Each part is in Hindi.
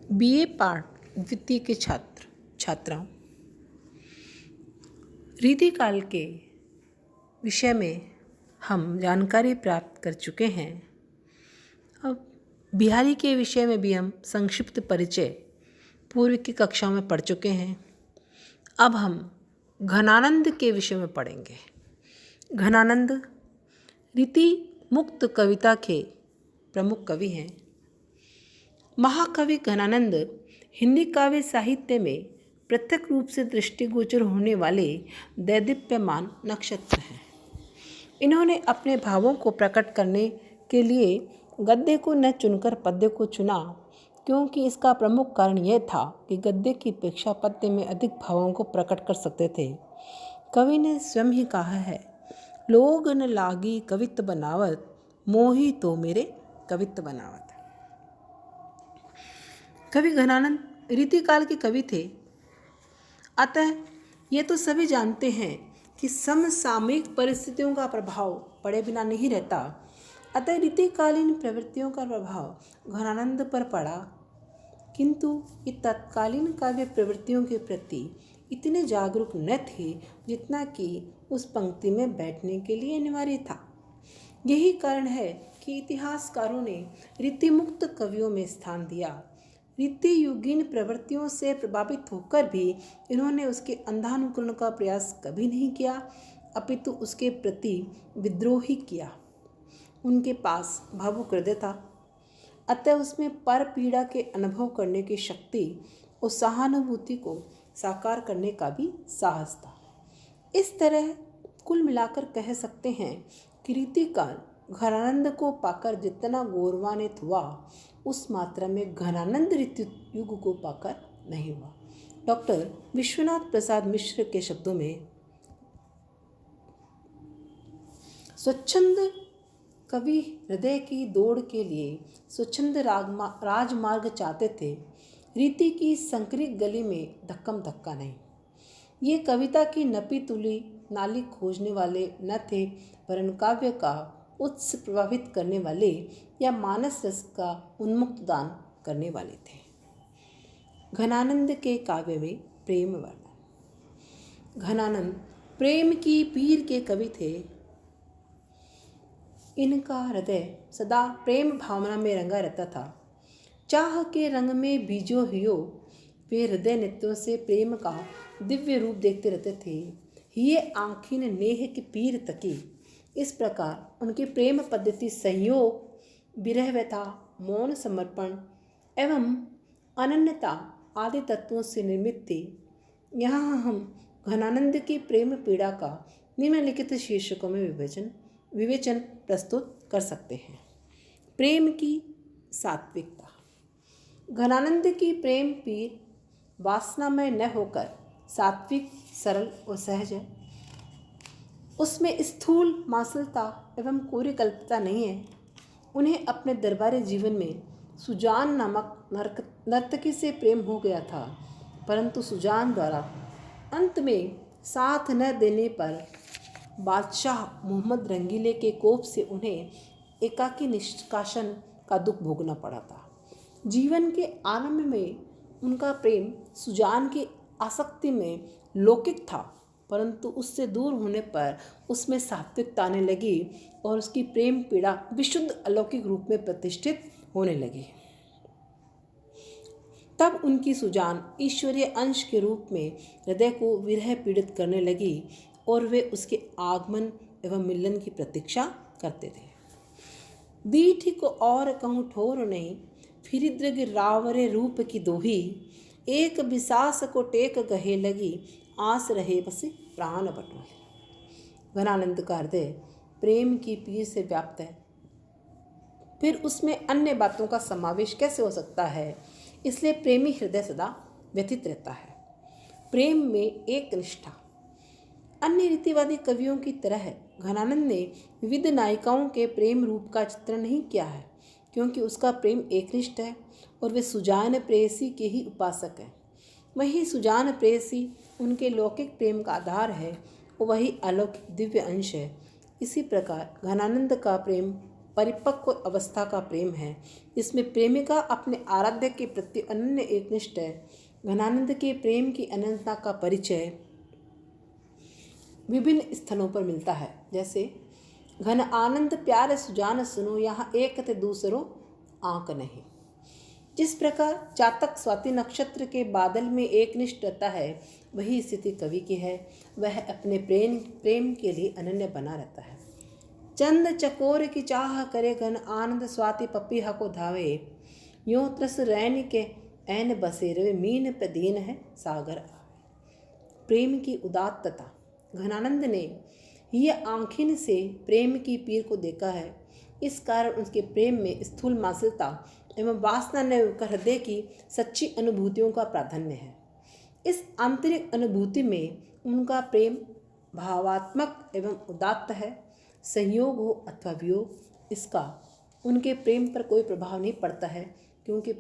बीए पाठ द्वितीय के छात्राओं, रीतिकाल के विषय में हम जानकारी प्राप्त कर चुके हैं। अब बिहारी के विषय में भी हम संक्षिप्त परिचय पूर्व की कक्षाओं में पढ़ चुके हैं। अब हम घनानंद के विषय में पढ़ेंगे। घनानंद रीति मुक्त कविता के प्रमुख कवि हैं। महाकवि घनानंद हिंदी काव्य साहित्य में प्रत्यक्ष रूप से दृष्टिगोचर होने वाले दैदीप्यमान नक्षत्र हैं। इन्होंने अपने भावों को प्रकट करने के लिए गद्य को न चुनकर पद्य को चुना, क्योंकि इसका प्रमुख कारण यह था कि गद्य की अपेक्षा पद्य में अधिक भावों को प्रकट कर सकते थे। कवि ने स्वयं ही कहा है, लोग न लागी कवित बनावत, मोही तो मेरे कवित बनावत। कवि घनानंद रीतिकाल के कवि थे। अतः ये तो सभी जानते हैं कि समसामयिक परिस्थितियों का प्रभाव पड़े बिना नहीं रहता। अतः रीतिकालीन प्रवृत्तियों का प्रभाव घनानंद पर पड़ा, किंतु ये तत्कालीन काव्य प्रवृत्तियों के प्रति इतने जागरूक न थे जितना कि उस पंक्ति में बैठने के लिए अनिवार्य था। यही कारण है कि इतिहासकारों ने रीतिमुक्त कवियों में स्थान दिया। रीति युगीन प्रवृत्तियों से प्रभावित होकर भी इन्होंने उसके अंधानुकरण का प्रयास कभी नहीं किया, अपितु उसके प्रति विद्रोह ही किया। उनके पास भावुक हृदय था, अतः उसमें पर पीड़ा के अनुभव करने की शक्ति और सहानुभूति को साकार करने का भी साहस था। इस तरह कुल मिलाकर कह सकते हैं कि रीतिकाल घनानंद को पाकर जितना गौरवान्वित हुआ, उस मात्रा में घनानंद ऋतु युग को पाकर नहीं हुआ। डॉक्टर विश्वनाथ प्रसाद मिश्र के शब्दों में, स्वच्छंद कवि हृदय की दौड़ के लिए स्वच्छंद राजमार्ग चाहते थे, रीति की संकरित गली में धक्कम धक्का नहीं। ये कविता की नपी तुली नाली खोजने वाले न थे, वरन काव्य का उत्स प्रभावित करने वाले या मानस रस का उन्मुक्त दान करने वाले थे। घनानंद के काव्य में प्रेम वर्णन। घनानंद प्रेम की पीर के कवि थे। इनका हृदय सदा प्रेम भावना में रंगा रहता था। चाह के रंग में बीजो हियो, वे हृदय नृत्यों से प्रेम का दिव्य रूप देखते रहते थे। ये आँखिन नेह की पीर तकी। इस प्रकार उनकी प्रेम पद्धति संयोग, विरह व्यथा, मौन समर्पण एवं अनन्यता आदि तत्वों से निर्मित थी। यहाँ हम घनानंद की प्रेम पीड़ा का निम्नलिखित शीर्षकों में विवेचन प्रस्तुत कर सकते हैं। प्रेम की सात्विकता। घनानंद की प्रेम पीर वासनामय न होकर सात्विक, सरल और सहज है। उसमें स्थूल मांसलता एवं कोरी कल्पता नहीं है। उन्हें अपने दरबारी जीवन में सुजान नामक नर्तकी से प्रेम हो गया था, परंतु सुजान द्वारा अंत में साथ न देने पर बादशाह मोहम्मद रंगीले के कोप से उन्हें एकाकी निष्कासन का दुख भोगना पड़ा था। जीवन के आरंभ में उनका प्रेम सुजान की आसक्ति में लौकिक था, परंतु उससे दूर होने पर उसमें सात्विकता आने लगी और उसकी प्रेम पीड़ा विशुद्ध अलौकिक रूप में प्रतिष्ठित होने लगी। तब उनकी सुजान ईश्वरीय अंश के रूप में हृदय को विरह पीड़ित करने लगी और वे उसके आगमन एवं मिलन की प्रतीक्षा करते थे। दीठी को और कहूँ ठोर नहीं, फिर दृग रावरे रूप की दोही, एक बिसास को टेक गहे लगी, आस रहे बस प्राण बटोही। घनानंद का हृदय प्रेम की पीर से व्याप्त है, फिर उसमें अन्य बातों का समावेश कैसे हो सकता है? इसलिए प्रेमी हृदय सदा व्यथित रहता है। प्रेम में एक निष्ठा। अन्य रीतिवादी कवियों की तरह घनानंद ने विविध नायिकाओं के प्रेम रूप का चित्रण नहीं किया है, क्योंकि उसका प्रेम एकनिष्ठ है और वे सुजान प्रेयसी के ही उपासक हैं। वही सुजान प्रेयसी उनके लौकिक प्रेम का आधार है और वही अलौकिक दिव्य अंश है। इसी प्रकार घनानंद का प्रेम परिपक्व अवस्था का प्रेम है। इसमें प्रेमिका अपने आराध्य के प्रति अनन्य एकनिष्ठ है। घनानंद के प्रेम की अनंतता का परिचय विभिन्न स्थलों पर मिलता है, जैसे घन आनंद प्यारे सुजान सुनो, यहाँ एक ते दूसरो आंक नहीं। जिस प्रकार चातक स्वाति नक्षत्र के बादल में एकनिष्ठ रहता है, वही स्थिति कवि की है। वह अपने प्रेम के लिए अनन्य बना रहता है। चंद चकोर की चाह करे घन आनंद, स्वाति पपीहा को धावे, यों त्रस रैन के ऐन बसे रवे, मीन प्रदीन है सागर आवे। प्रेम की उदात्तता। घनानंद ने यह आँखिन से प्रेम की पीर को देखा है। इस कारण उसके प्रेम में स्थूल मानसिकता एवं वासना ने होकर हृदय की सच्ची अनुभूतियों का प्राधान्य है। इस आंतरिक अनुभूति में उनका प्रेम भावात्मक एवं उदात्त है। संयोग हो अथवा वियोग, इसका उनके प्रेम पर कोई प्रभाव नहीं पड़ता है, क्योंकि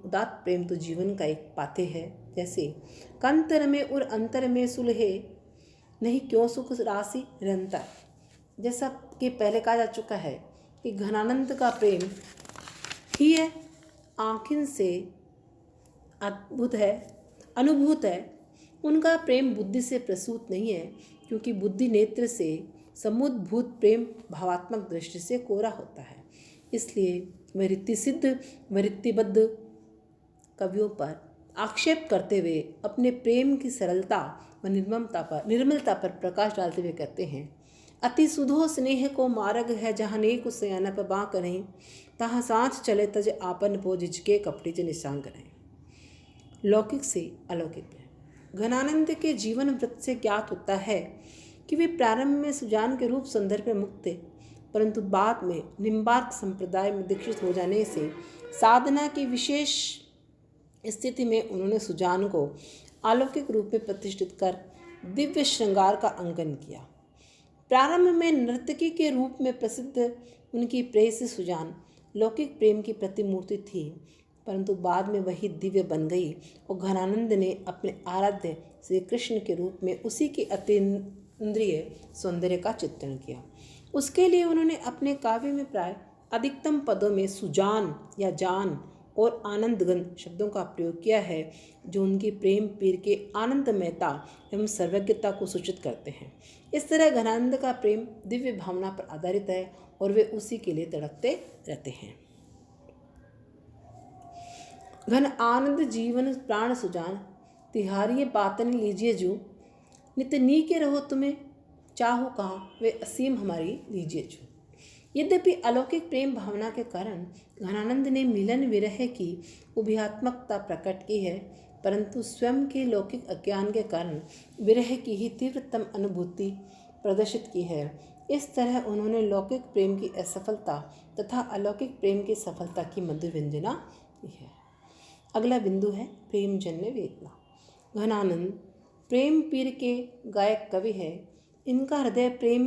उदात्त प्रेम तो जीवन का एक पाथे है। जैसे कंतर में और अंतर में सुलहे, नहीं क्यों सुख राशि निरंतर। जैसा कि पहले कहा जा चुका है कि घनानंद का प्रेम ही है, आँखिन से अद्भुत है, अनुभूत है। उनका प्रेम बुद्धि से प्रसूत नहीं है, क्योंकि बुद्धि नेत्र से समुद्भूत प्रेम भावात्मक दृष्टि से कोरा होता है। इसलिए वृत्ति सिद्ध वृत्तिबद्ध कवियों पर आक्षेप करते हुए अपने प्रेम की सरलता व निर्मलता पर प्रकाश डालते हुए कहते हैं, अति सुधो स्नेह को मार्ग है, जहाँ नेक सयानप बाँक नहीं, तहाँ सांच चले तज आपन पो, जिचके कपड़े ज निशांग नहीं। लौकिक से अलौकिक प्रेम। घनानंद के जीवन वृत्त से ज्ञात होता है कि वे प्रारंभ में सुजान के रूप सौंदर्य में मुक्त थे, परंतु बाद में निम्बार्क संप्रदाय में दीक्षित हो जाने से साधना की विशेष स्थिति में उन्होंने सुजान को अलौकिक रूप में प्रतिष्ठित कर दिव्य श्रृंगार का अंकन किया। प्रारंभ में नर्तकी के रूप में प्रसिद्ध उनकी प्रेयसी सुजान लौकिक प्रेम की प्रतिमूर्ति थी, परंतु बाद में वही दिव्य बन गई और घनानंद ने अपने आराध्य श्री कृष्ण के रूप में उसी के अतीन्द्रिय सौंदर्य का चित्रण किया। उसके लिए उन्होंने अपने काव्य में प्राय अधिकतम पदों में सुजान या जान और आनंदगन शब्दों का प्रयोग किया है, जो उनकी प्रेम पीर के आनंदमयता एवं सर्वज्ञता को सूचित करते हैं। इस तरह घनानंद का प्रेम दिव्य भावना पर आधारित है और वे उसी के लिए तड़पते रहते हैं। घन आनंद जीवन प्राण सुजान, तिहारी बातन लीजिए जो, नित नीके रहो तुम्हें चाहो कहाँ, वे असीम हमारी लीजिए जो। यद्यपि अलौकिक प्रेम भावना के कारण घनानंद ने मिलन विरह की उभयात्मकता प्रकट की है, परंतु स्वयं के लौकिक अज्ञान के कारण विरह की ही तीव्रतम अनुभूति प्रदर्शित की है। इस तरह उन्होंने लौकिक प्रेम की असफलता तथा अलौकिक प्रेम की सफलता की मधुर व्यंजना की है। अगला बिंदु है प्रेमजन्य वेदना। घनानंद प्रेम पीर के गायक कवि है। इनका हृदय प्रेम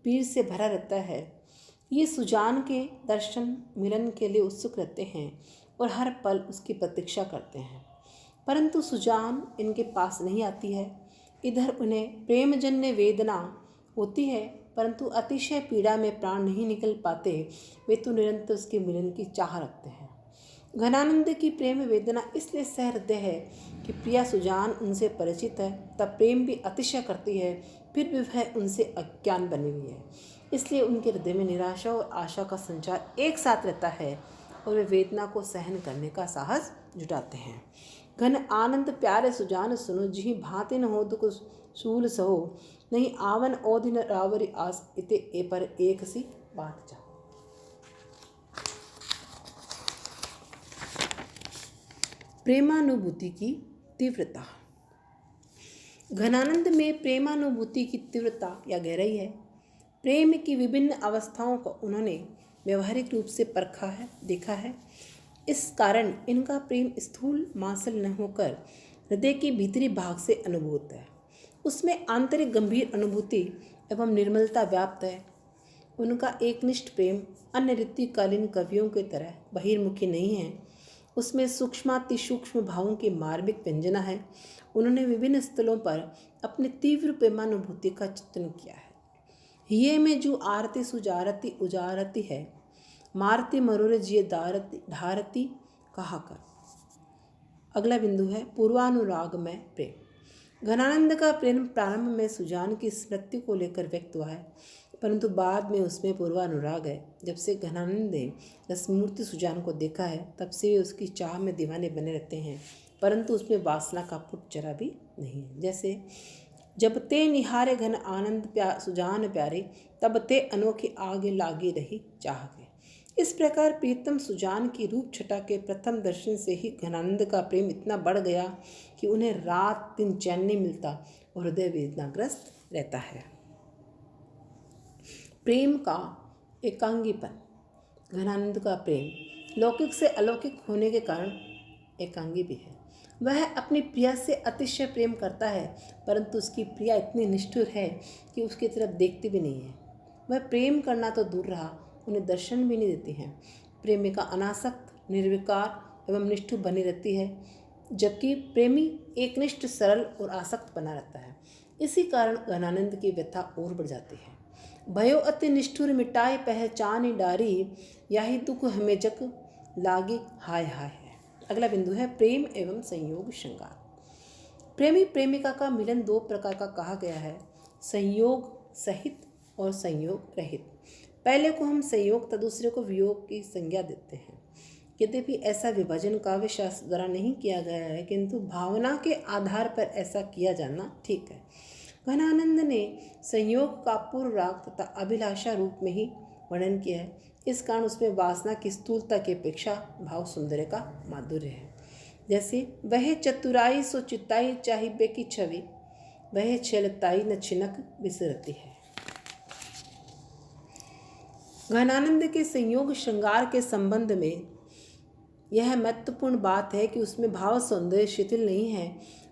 पीर से भरा रहता है। ये सुजान के दर्शन मिलन के लिए उत्सुक रहते हैं और हर पल उसकी प्रतीक्षा करते हैं, परंतु सुजान इनके पास नहीं आती है। इधर उन्हें प्रेमजन्य वेदना होती है, परंतु अतिशय पीड़ा में प्राण नहीं निकल पाते। वे तो निरंतर उसके मिलन की चाह रखते हैं। घनानंद की प्रेम वेदना इसलिए सहृदय है कि प्रिया सुजान उनसे परिचित है, तब प्रेम भी अतिशय करती है, फिर भी वह उनसे अज्ञान बनी हुई है। इसलिए उनके हृदय में निराशा और आशा का संचार एक साथ रहता है और वे वेदना को सहन करने का साहस जुटाते हैं। घन आनंद प्यारे सुजान सुनो, जिहि भांति न हो दुख शूल सहो, नहीं आवन ओदिन रावरी आस, इते ए पर एक सी बात जाओ। प्रेमानुभूति की तीव्रता। घनानंद में प्रेमानुभूति की तीव्रता या गहराई है। प्रेम की विभिन्न अवस्थाओं को उन्होंने व्यवहारिक रूप से परखा है, देखा है। इस कारण इनका प्रेम स्थूल मांसल न होकर हृदय के भीतरी भाग से अनुभूत है। उसमें आंतरिक गंभीर अनुभूति एवं निर्मलता व्याप्त है। उनका एकनिष्ठ प्रेम अन्य ऋतुकालीन कवियों की तरह बहिर्मुखी नहीं है। उसमें सूक्ष्मातिसूक्ष्म भावों की मार्मिक व्यंजना है। उन्होंने विभिन्न स्थलों पर अपनी तीव्र प्रेमानुभूति का चित्रण किया है। हिये में जो आरती सुजारती उजारती है, मारती मरोरे जिये धारती कहा कर। अगला बिंदु है पूर्वानुराग में प्रेम। घनानंद का प्रेम प्रारंभ में सुजान की स्मृति को लेकर व्यक्त हुआ है, परंतु बाद में उसमें पूर्वानुराग है। जब से घनानंद ने रसमूर्ति सुजान को देखा है तब से वे उसकी चाह में दीवाने बने रहते हैं, परंतु उसमें वासना का पुट जरा भी नहीं है। जैसे जब ते निहारे घन आनंद सुजान प्यारे, तब ते अनोखी आगे लागी रही चाह के। इस प्रकार प्रीतम सुजान की रूप छटा के प्रथम दर्शन से ही घनानंद का प्रेम इतना बढ़ गया कि उन्हें रात दिन चैन नहीं मिलता और हृदय वेदनाग्रस्त रहता है। प्रेम का एकांगीपन। घनानंद का प्रेम लौकिक से अलौकिक होने के कारण एकांगी भी है। वह अपनी प्रिया से अतिशय प्रेम करता है, परंतु उसकी प्रिया इतनी निष्ठुर है कि उसकी तरफ देखती भी नहीं है। वह प्रेम करना तो दूर रहा, उन्हें दर्शन भी नहीं देती हैं। प्रेमिका अनासक्त, निर्विकार एवं निष्ठुर बनी रहती है, जबकि प्रेमी एकनिष्ठ, सरल और आसक्त बना रहता है। इसी कारण घनानंद की व्यथा और बढ़ जाती है। भयो अति निष्ठुर मिटाए पहचान डारी, याही दुख हमें जग लागी हाय हाय है। अगला बिंदु है प्रेम एवं संयोग श्रृंगार। प्रेमी प्रेमिका का मिलन दो प्रकार का कहा गया है, संयोग सहित और संयोग रहित। पहले को हम संयोग तथा दूसरे को वियोग की संज्ञा देते हैं। यद्यपि ऐसा विभाजन काव्य शास्त्र द्वारा नहीं किया गया है, किंतु भावना के आधार पर ऐसा किया जाना ठीक है। घनानंद ने संयोग का पूर्व राग तथा अभिलाषा रूप में ही वर्णन किया है। इस कारण उसमें वासना की स्थूलता की अपेक्षा भाव सौंदर्य का माधुर्य है। जैसे वह चतुराई सो चिताई चाहिए की छवि, वह छलताई न छिनक बिसरती है। घनानंद के संयोग श्रृंगार के संबंध में यह महत्वपूर्ण बात है कि उसमें भाव सौंदर्य शिथिल नहीं है।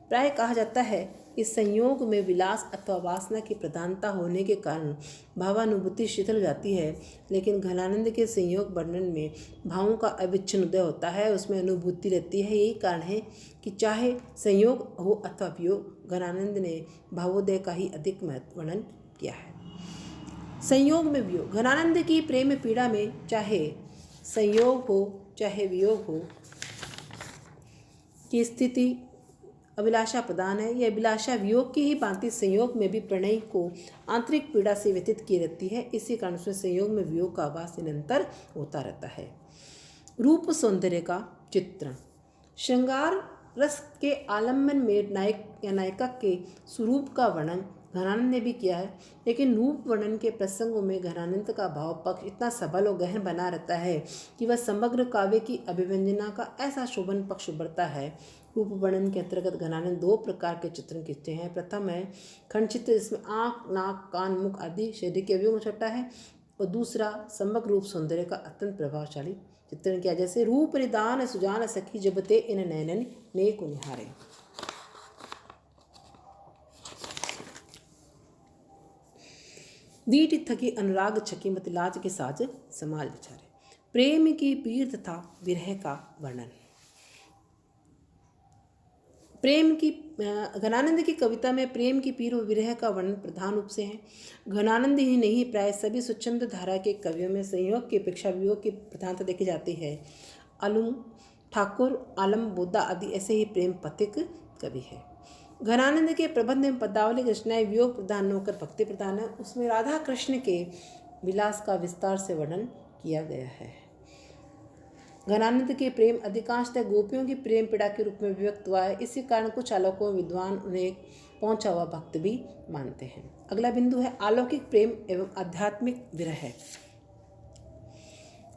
प्राय कहा जाता है कि संयोग में विलास अथवा वासना की प्रधानता होने के कारण भावानुभूति शिथिल हो जाती है, लेकिन घनानंद के संयोग वर्णन में भावों का अविच्छिन्न उदय होता है, उसमें अनुभूति रहती है। यही कारण है कि चाहे संयोग हो अथवा वियोग, घनानंद ने भावोदय का ही अधिक महत्व वर्णन किया है। संयोग में वियोग। घनानंद की प्रेम पीड़ा में चाहे संयोग हो चाहे वियोग हो की स्थिति अभिलाषा प्रदान है। यह अभिलाषा वियोग की ही भांति संयोग में भी प्रणय को आंतरिक पीड़ा से व्यतीत की रहती है। इसी कारण से संयोग में वियोग का आभास निरंतर होता रहता है। रूप सौंदर्य का चित्रण। श्रृंगार रस के आलम्बन में नायक या नायिका के स्वरूप का वर्णन घनानंद ने भी किया है, लेकिन रूप वर्णन के प्रसंगों में घनानंद का भाव पक्ष इतना सबल और गहन बना रहता है कि वह समग्र काव्य की अभिव्यंजना का ऐसा शोभन पक्ष उभरता है। रूप वर्णन के अंतर्गत घनानंद दो प्रकार के चित्रण खींचते हैं। प्रथम है खंड चित्र, जिसमें आँख, नाक, कान, मुख आदि शरीर के अवयवों में छटा है, और दूसरा समग्र रूप सौंदर्य का अत्यंत प्रभावशाली चित्रण किया। जैसे रूप निदान सुजान सखी जबते इन नैनन ने को निहारे। दीट थकी अनुराग छकी मत लाज के साज समाज विचारे। प्रेम की पीर तथा विरह का वर्णन। प्रेम की घनानंद की कविता में प्रेम की पीर और विरह का वर्णन प्रधान रूप से है। घनानंद ही नहीं, प्राय सभी स्वच्छंद धारा के कवियों में संयोग की अपेक्षा वियोग की प्रधानता देखी जाती है। अलुम ठाकुर, आलम बोदा आदि ऐसे ही प्रेम पथिक कवि है। घनानंद के प्रबंध में पदावली रचनाएं वियोग प्रधान होकर भक्ति प्रधान है। उसमें राधा कृष्ण के विलास का विस्तार से वर्णन किया गया है। घनानंद के प्रेम अधिकांशतः गोपियों की प्रेम पीड़ा के रूप में व्यक्त हुआ है। इसी कारण कुछ आलोकों विद्वान उन्हें पहुंचा हुआ भक्त भी मानते हैं। अगला बिंदु है अलौकिक प्रेम एवं आध्यात्मिक विरह।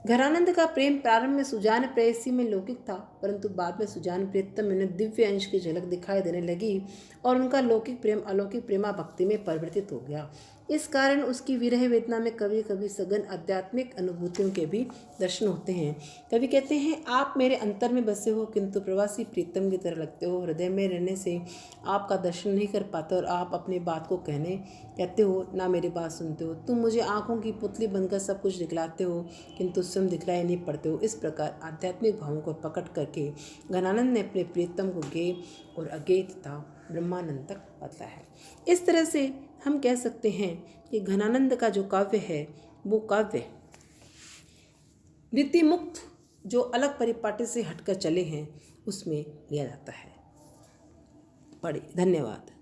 घनानंद का प्रेम प्रारंभ में सुजान प्रेयसी में लौकिक था, परंतु बाद में सुजान प्रियतम में दिव्य अंश की झलक दिखाई देने लगी और उनका लौकिक प्रेम अलौकिक प्रेमा भक्ति में परिवर्तित हो गया। इस कारण उसकी विरह वेदना में कभी कभी सघन आध्यात्मिक अनुभूतियों के भी दर्शन होते हैं। कवि कहते हैं, आप मेरे अंतर में बसे हो, किंतु प्रवासी प्रीतम की तरह लगते हो। हृदय में रहने से आपका दर्शन नहीं कर पाते और आप अपनी बात को कहते हो, ना मेरी बात सुनते हो। तुम मुझे आंखों की पुतली बनकर सब कुछ दिखलाते हो, किंतु स्वयं दिखलाए नहीं पड़ते हो। इस प्रकार आध्यात्मिक भावों को प्रकट करके घनानंद ने अपने प्रीतम को गेय और अगेय तथा ब्रह्मानंद तक बदला है। इस तरह से हम कह सकते हैं कि घनानंद का जो काव्य है वो काव्य वृत्ति मुक्त जो अलग परिपाटी से हटकर चले हैं उसमें लिया जाता है। पढ़िए। धन्यवाद।